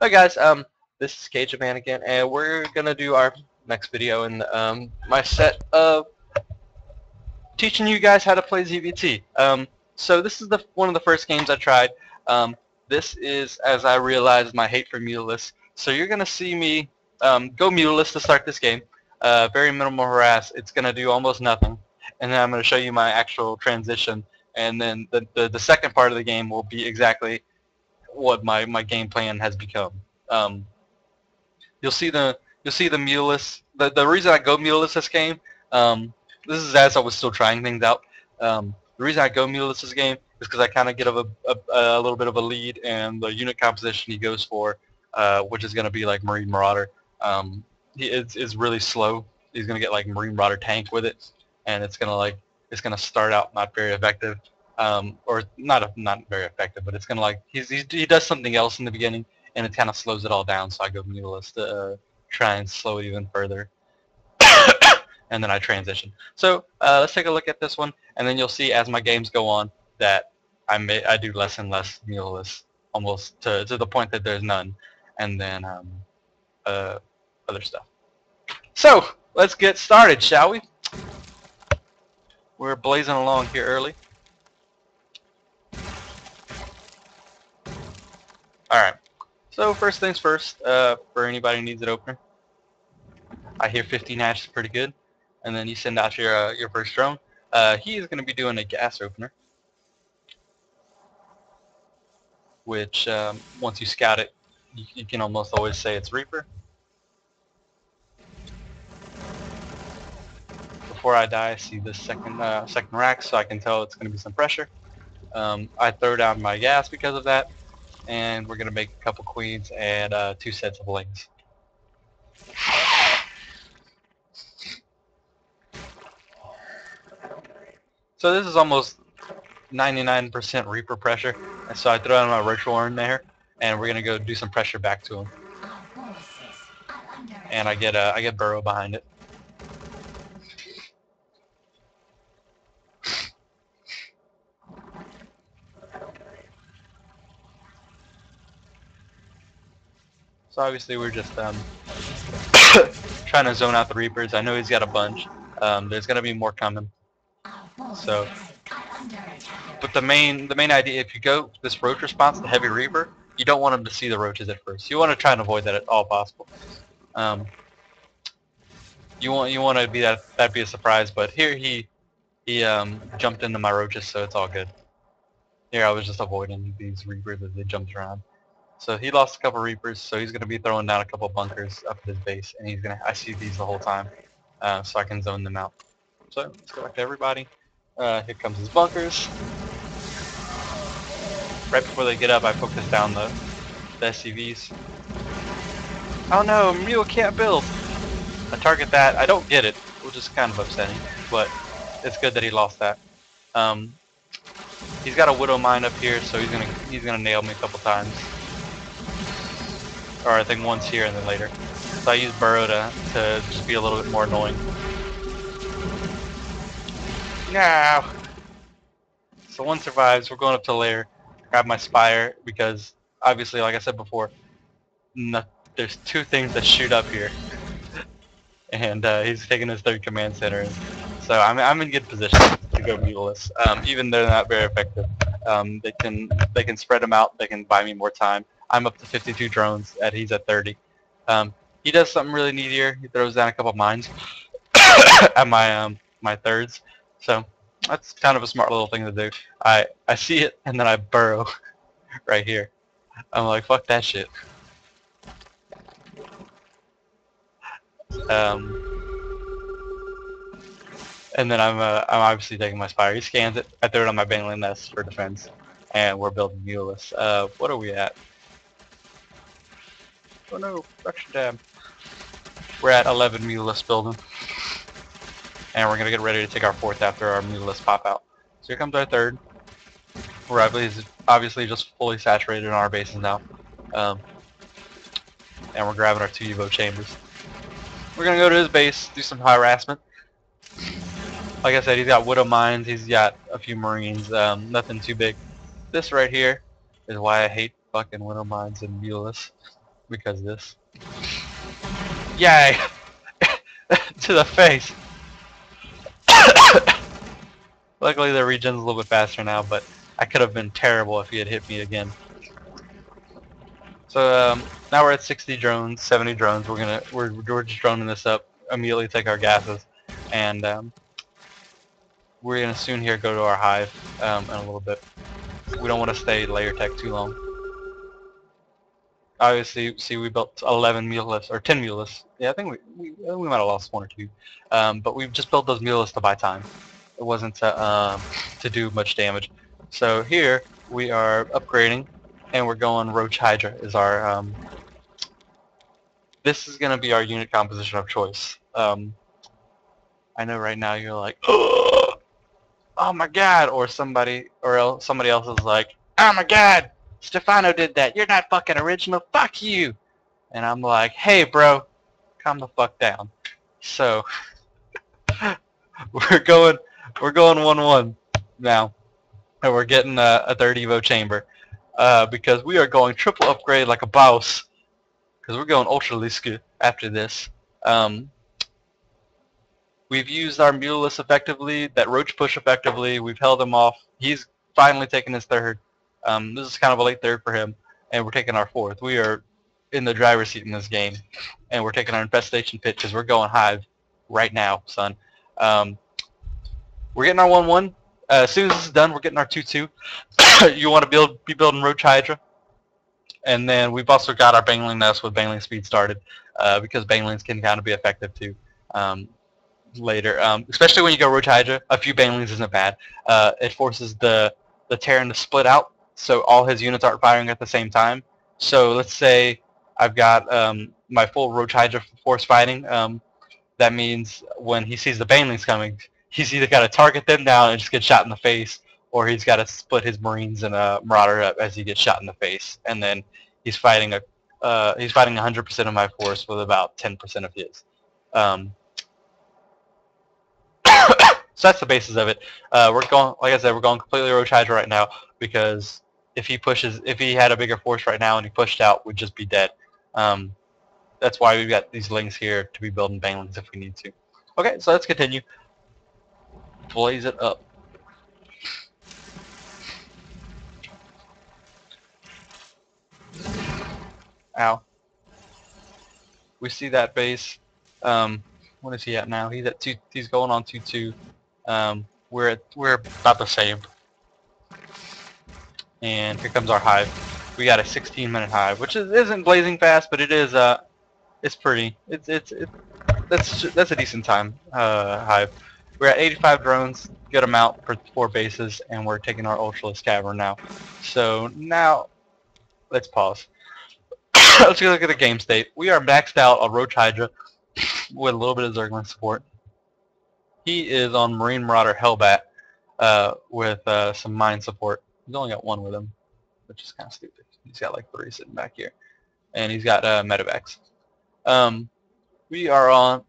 Hi guys, this is Cage Man again, and we're gonna do our next video in my set of teaching you guys how to play ZVT. So this is one of the first games I tried. This is as I realized my hate for mutas. So you're gonna see me go mutas to start this game. Very minimal harass. It's gonna do almost nothing, and then I'm gonna show you my actual transition, and then the second part of the game will be exactly what my game plan has become. Um, you'll see the muleless. The reason I go muleless this game, this is as I was still trying things out. The reason I go muleless this game is because I kind of get a little bit of a lead, and the unit composition he goes for, which is going to be like Marine Marauder. He is really slow. He's going to get like Marine Marauder tank with it, and it's gonna start out not very effective. Or not very effective, but it's gonna like he does something else in the beginning, and it kind of slows it all down. So I go muleless to try and slow it even further, and then I transition. So let's take a look at this one, and then you'll see as my games go on that I do less and less muleless, almost to the point that there's none, and then other stuff. So let's get started, shall we? We're blazing along here early. Alright, so first things first, for anybody who needs an opener, I hear 15 hash is pretty good, and then you send out your first drone. He is going to be doing a gas opener, which once you scout it, you can almost always say it's Reaper. Before I die, I see this second rack, so I can tell it's going to be some pressure. I throw down my gas because of that, and we're going to make a couple queens and 2 sets of lings. So this is almost 99% Reaper pressure, and so I throw down my ritual in there, and we're going to go do some pressure back to him. And I get Burrow behind it. So obviously we're just trying to zone out the Reapers. I know he's got a bunch. There's gonna be more coming. So, but the main idea, if you go this roach response, the heavy Reaper, you don't want him to see the roaches at first. You want to try and avoid that at all possible. You want to be that'd be a surprise. But here he jumped into my roaches, so it's all good. Here I was just avoiding these Reapers as they jumped around. So he lost a couple Reapers, so he's going to be throwing down a couple bunkers up at his base, and I see these the whole time, so I can zone them out. So let's go back to everybody. Here comes his bunkers. Right before they get up, I focus down the SCVs. Oh no, Mule can't build! I target that. I don't get it, which is kind of upsetting, but it's good that he lost that. He's got a Widow Mine up here, so he's gonna nail me a couple times. Or I think once here and then later. So I use Burrow to just be a little bit more annoying. No! So one survives. We're going up to lair. Grab my Spire because obviously, like I said before, there's 2 things that shoot up here. And he's taking his 3rd command center. So I'm in good position to go muteless. Even though they're not very effective. They can spread them out. They can buy me more time. I'm up to 52 drones, and he's at 30. He does something really neat here. He throws down a couple mines at my thirds. So that's kind of a smart little thing to do. I see it, and then I burrow right here. I'm like, fuck that shit. And then I'm obviously taking my Spire. He scans it. I throw it on my Baneling Nest for defense, and we're building muleless. What are we at? Oh no, production tab. We're at 11 muleless building. And we're going to get ready to take our 4th after our muleless pop out. So here comes our 3rd. We're obviously just fully saturated in our bases now. And we're grabbing our 2 Evo chambers. We're going to go to his base, do some harassment. Like I said, he's got Widow Mines, he's got a few Marines, nothing too big. This right here is why I hate fucking Widow Mines and muleless. because of this. Yay! To the face. Luckily the regen's a little bit faster now, but I could have been terrible if he had hit me again. So now we're at 60 drones, 70 drones. We're just droning this up. Immediately take our gases, and we're gonna soon here go to our hive in a little bit. We don't want to stay layer tech too long. Obviously, see, we built 11 mutas or 10 mutas. Yeah, I think we might have lost one or two, but we've just built those mutas to buy time. It wasn't to do much damage. So here we are upgrading, and we're going roach hydra is our. This is gonna be our unit composition of choice. I know right now you're like, oh my god, or somebody else is like, oh my god, Stefano did that. You're not fucking original. Fuck you. And I'm like, hey, bro, calm the fuck down. So we're going 1-1 now, and we're getting a third Evo chamber because we are going triple upgrade like a boss. Because we're going ultra Liska after this. We've used our mutas effectively, that roach push effectively. We've held him off. He's finally taken his third. This is kind of a late third for him, and we're taking our fourth. We are in the driver's seat in this game, and we're taking our infestation pit because we're going hive right now, son. We're getting our 1-1. As soon as this is done, we're getting our 2-2. You want to be building roach hydra. And then we've also got our Bangling nest with Bangling speed started because Banglings can kind of be effective too later. Especially when you go roach hydra, a few Banglings isn't bad. It forces the Terran to split out, so all his units aren't firing at the same time. So let's say I've got my full roach hydra force fighting. That means when he sees the Banglings coming, he's either got to target them down and just get shot in the face, or he's got to split his Marines and Marauder up as he gets shot in the face, and then he's fighting 100% of my force with about 10% of his. So that's the basis of it. We're going, like I said, we're going completely roach hydra right now because if he had a bigger force right now and he pushed out, we'd just be dead. That's why we've got these links here to be building Banglings if we need to. Okay, so let's continue. Blaze it up. Ow. We see that base. What is he at now? He's at 2. He's going on 2-2. We're about the same. And here comes our hive. We got a 16-minute hive, which isn't blazing fast, but it is. It's pretty. That's a decent time hive. We're at 85 drones. Good amount for 4 bases, and we're taking our Ultralist Cavern now. So now, let's pause. Let's go look at the game state. We are maxed out on Roach Hydra with a little bit of Zergling support. He is on Marine Marauder Hellbat with some mine support. He's only got 1 with him, which is kind of stupid. He's got like 3 sitting back here. And he's got medevacs. We are on,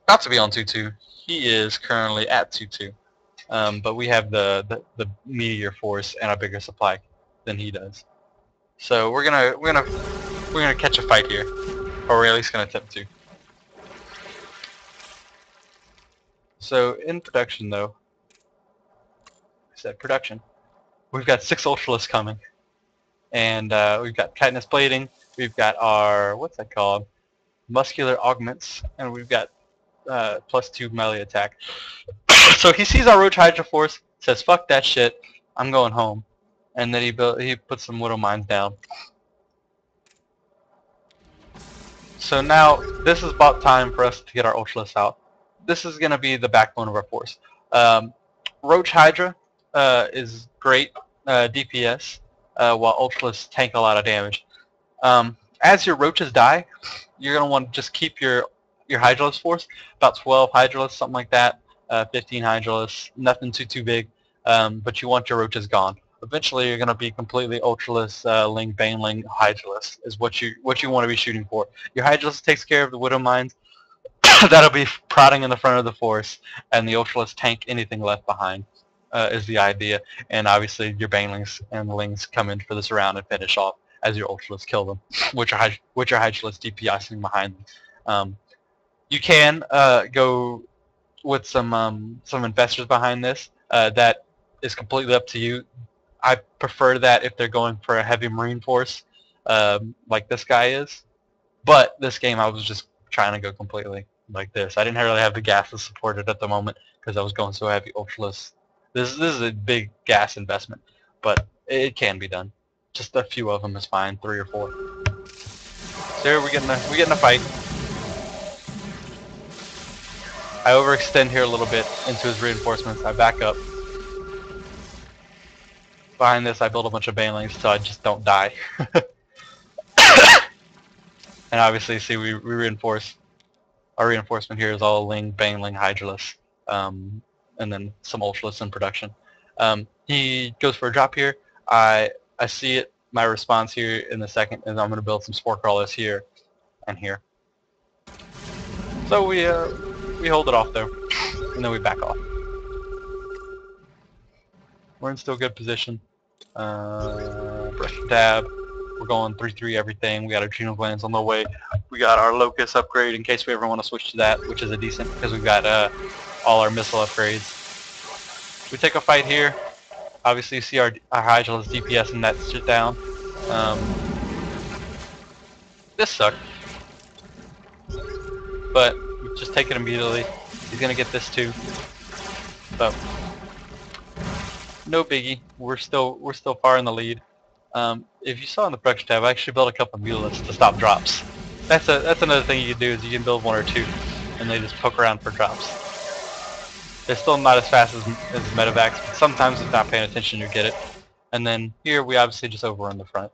about to be on 2-2. He is currently at 2-2. But we have the meteor force and a bigger supply than he does. So we're gonna catch a fight here, or we're at least gonna attempt to. So in production, though, I said production. We've got 6 Ultralists coming, and we've got chitinous plating. We've got our, what's that called, muscular augments, and we've got +2 melee attack. So he sees our Roach Hydra force, says, "Fuck that shit, I'm going home." And then he puts some Widow Mines down. So now this is about time for us to get our Ultralists out. This is going to be the backbone of our force. Roach Hydra is great DPS, while Ultralists tank a lot of damage. As your Roaches die, you're going to want to just keep your Hydralist force, about 12 Hydralists, something like that, 15 Hydralists, nothing too big, but you want your Roaches gone. Eventually, you're going to be completely Ultralist, Ling, Baneling, Hydralist is what you want to be shooting for. Your Hydralist takes care of the Widow Mines. That'll be prodding in the front of the force, and the Ultralist tank anything left behind is the idea. And obviously, your Banelings and Lings come in for this round and finish off. as your ultras kill them, which are hydralis DPSing behind them. You can go with some investors behind this. That is completely up to you. I prefer that if they're going for a heavy marine force, like this guy is. But this game, I was just trying to go completely like this. I didn't really have the gas to support it at the moment because I was going so heavy ultraless. This is a big gas investment, but it can be done. Just a few of them is fine, 3 or 4. So here we get in a fight. I overextend here a little bit into his reinforcements. I back up. Behind this, I build a bunch of banelings so I just don't die. And obviously, see, we reinforce. Our reinforcement here is all Ling, Baneling, Hydralis, and then some Ultralists in production. He goes for a drop here. I see it. My response here in the second is I'm going to build some Spore Crawlers here and here. So we hold it off though, and then we back off. We're in still good position. Brush and dab. We're going 3-3 everything. We got our adrenal glands on the way. We got our locust upgrade in case we ever want to switch to that, which is a decent because we've got all our missile upgrades. We take a fight here. Obviously, you see our Hydralis DPS and that shit down. This sucked, but we just take it immediately. He's gonna get this too. So no biggie. We're still far in the lead. If you saw in the production tab, I actually built a couple of mutas to stop drops. That's another thing you can do is you can build 1 or 2, and they just poke around for drops. They're still not as fast as medevacs, but sometimes if not paying attention, you get it. And then here we obviously just overrun the front.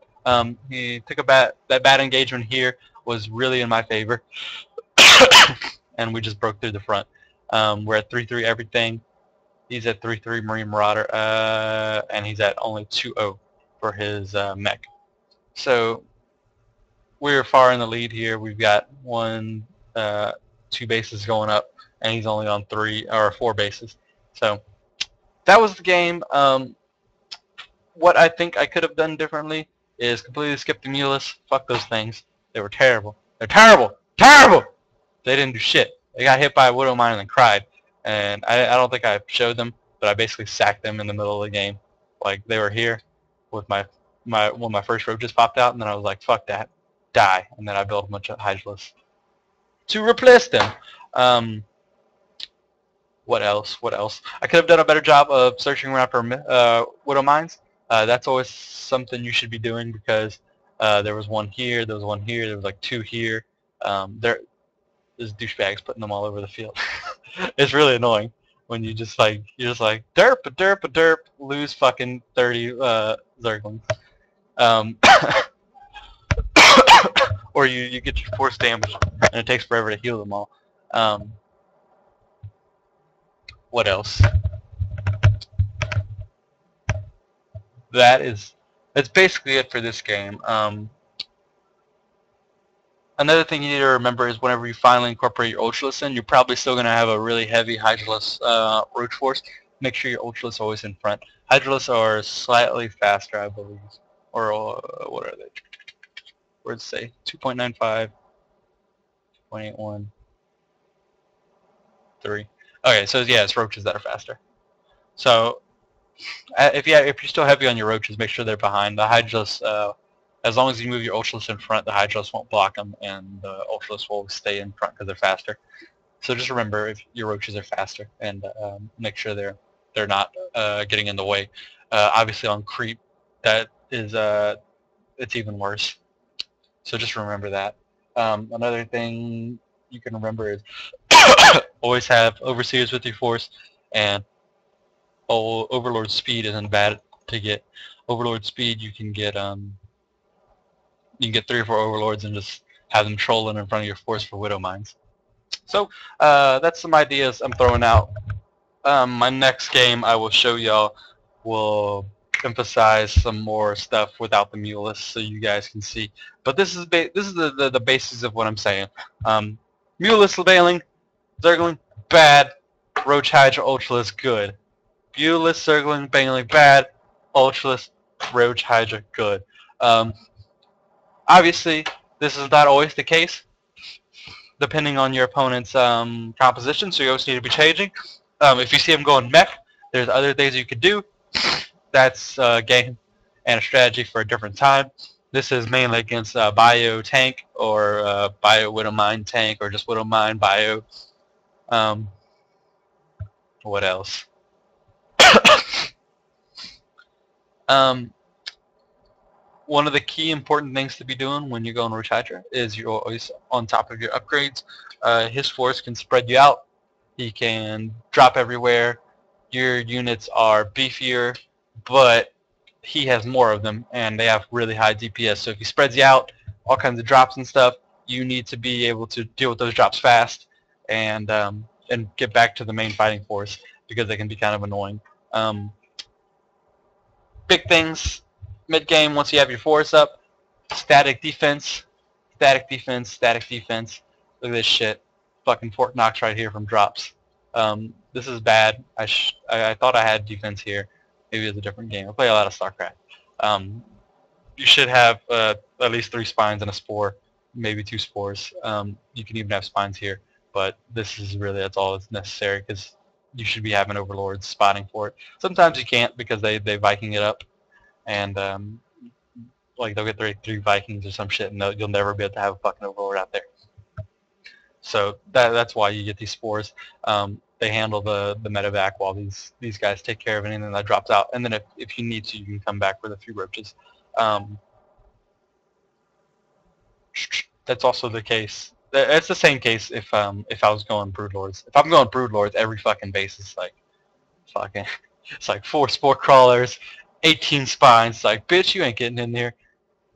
He took that bad engagement here was really in my favor, and we just broke through the front. We're at 3-3 everything. He's at 3-3 Marine Marauder, and he's at only 2-0 for his mech. So we're far in the lead here. We've got 2 bases going up, and he's only on 3 or 4 bases. So that was the game. What I think I could have done differently is completely skip the mulas. Fuck those things. They were terrible. They're terrible. Terrible! They didn't do shit. They got hit by a Widow Mine and then cried. And I don't think I showed them, but I basically sacked them in the middle of the game. Like, they were here with when my first roaches popped out, and then I was like, fuck that. Die. And then I built a bunch of Hydralis to replace them. What else? I could have done a better job of searching around for Widow Mines. That's always something you should be doing because there was 1 here, there was 1 here, there was like 2 here. There's douchebags putting them all over the field. It's really annoying when you're just like derp, lose fucking 30 Zerglings. Or you get your force damage and it takes forever to heal them all. What else? That's basically it for this game. Another thing you need to remember is whenever you finally incorporate your Ultralists in, you're probably still going to have a really heavy Hydralis Roach Force. Make sure your Ultralists are always in front. Hydralis are slightly faster, I believe. Or what are they? Where does it say? 2.95, 2.81, 3. Okay, so yeah, it's Roaches that are faster. So if you're still heavy on your Roaches, make sure they're behind. The Hydralis, as long as you move your Ultralists in front, the Hydralis won't block them, and the Ultralists will stay in front because they're faster. So just remember if your Roaches are faster, and make sure they're not getting in the way. Obviously on creep, that is it's even worse. So just remember that. Another thing you can remember is always have Overseers with your force, and Overlord speed isn't bad to get. Overlord speed, you can get 3 or 4 Overlords and just have them trolling in front of your force for Widow Mines. So that's some ideas I'm throwing out. My next game I will show y'all will emphasize some more stuff without the mulas so you guys can see. But this is the basis of what I'm saying. Mulas Bailing, Zergling, bad. Roach Hydra Ultralist, good. Mulas, Zergling, Bailing, bad. Ultralist, Roach Hydra, good. Obviously, this is not always the case, depending on your opponent's composition, so you always need to be changing. If you see him going mech, there's other things you could do. That's a game and a strategy for a different time. This is mainly against bio tank or bio widow mine tank or just widow mine bio. What else? One of the key important things to be doing when you're going Roach Hydra is you're always on top of your upgrades. His force can spread you out. He can drop everywhere. Your units are beefier, but he has more of them, and they have really high DPS. So if he spreads you out, all kinds of drops and stuff, you need to be able to deal with those drops fast and get back to the main fighting force because they can be kind of annoying. Big things mid-game once you have your force up: static defense, static defense, static defense. Look at this shit. Fucking Fort Knox right here from drops. This is bad. I thought I had defense here. Maybe it's a different game. I play a lot of StarCraft. You should have at least 3 spines and a spore, maybe 2 spores. You can even have spines here, but this is really, that's all that's necessary because you should be having overlords spotting for it. Sometimes you can't because they Viking it up, and like they'll get 3 Vikings or some shit, and you'll never be able to have a fucking overlord out there. So that's why you get these spores. They handle the medevac while these guys take care of anything that drops out, and then if you need to, you can come back with a few roaches. That's also the case. It's the same case if I was going Broodlords. If I'm going Broodlords, every fucking base is like fucking. It's like 4 spore crawlers, 18 spines. It's like, bitch, you ain't getting in there.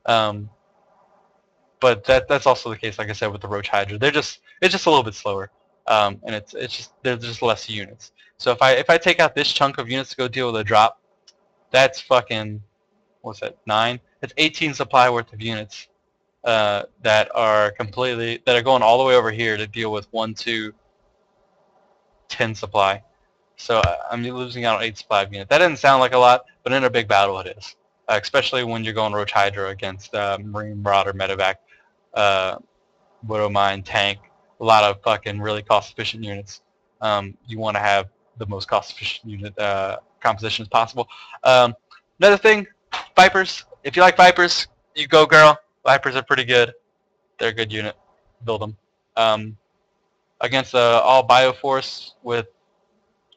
But that's also the case, like I said, with the Roach Hydra. It's just a little bit slower, and there's just less units. So if I take out this chunk of units to go deal with a drop, that's fucking, what's that, 9? It's 18 supply worth of units that are going all the way over here to deal with 1, 2, 10 supply. So I'm losing out on 8 supply of units. That doesn't sound like a lot, but in a big battle it is. Especially when you're going Roach Hydra against Marine Marauder, Medevac, Widow Mine, Tank, a lot of fucking really cost-efficient units. You want to have the most cost-efficient unit composition as possible. Another thing, Vipers. If you like Vipers, you go, girl. Vipers are pretty good. They're a good unit. Build them. Against all Bioforce with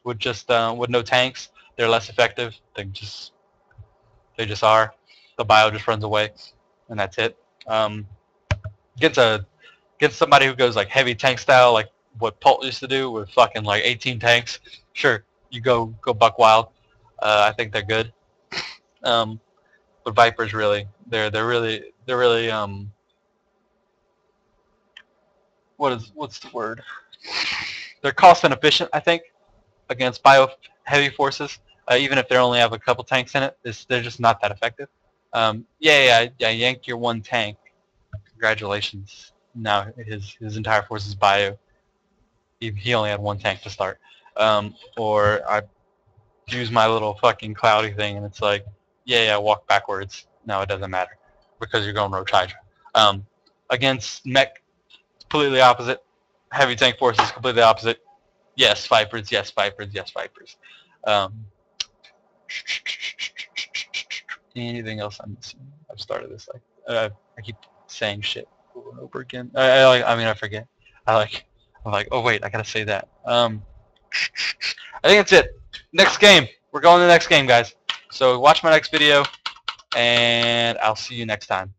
no tanks, they're less effective. They just are. The bio just runs away, and that's it. Against somebody who goes like heavy tank style, like what Pult used to do with fucking like 18 tanks, sure, you go buck wild. I think they're good. But Vipers really, they're really what's the word? They're cost inefficient, I think, against bio heavy forces. Even if they only have a couple tanks in it, they're just not that effective. Yeah, yanked your 1 tank. Congratulations. Now his entire force is bio. He only had 1 tank to start. Or I use my little fucking cloudy thing, and it's like, yeah, walk backwards. No, it doesn't matter because you're going Roach Hydra. Against mech, it's completely opposite. Heavy tank force is completely opposite. Yes, Vipers. Yes, Vipers. Yes, Vipers. Anything else I'm missing? I've started this like I keep saying shit over and over again. I forget. I'm like, oh wait, I gotta say that. I think that's it. Next game. We're going to the next game, guys. So watch my next video, and I'll see you next time.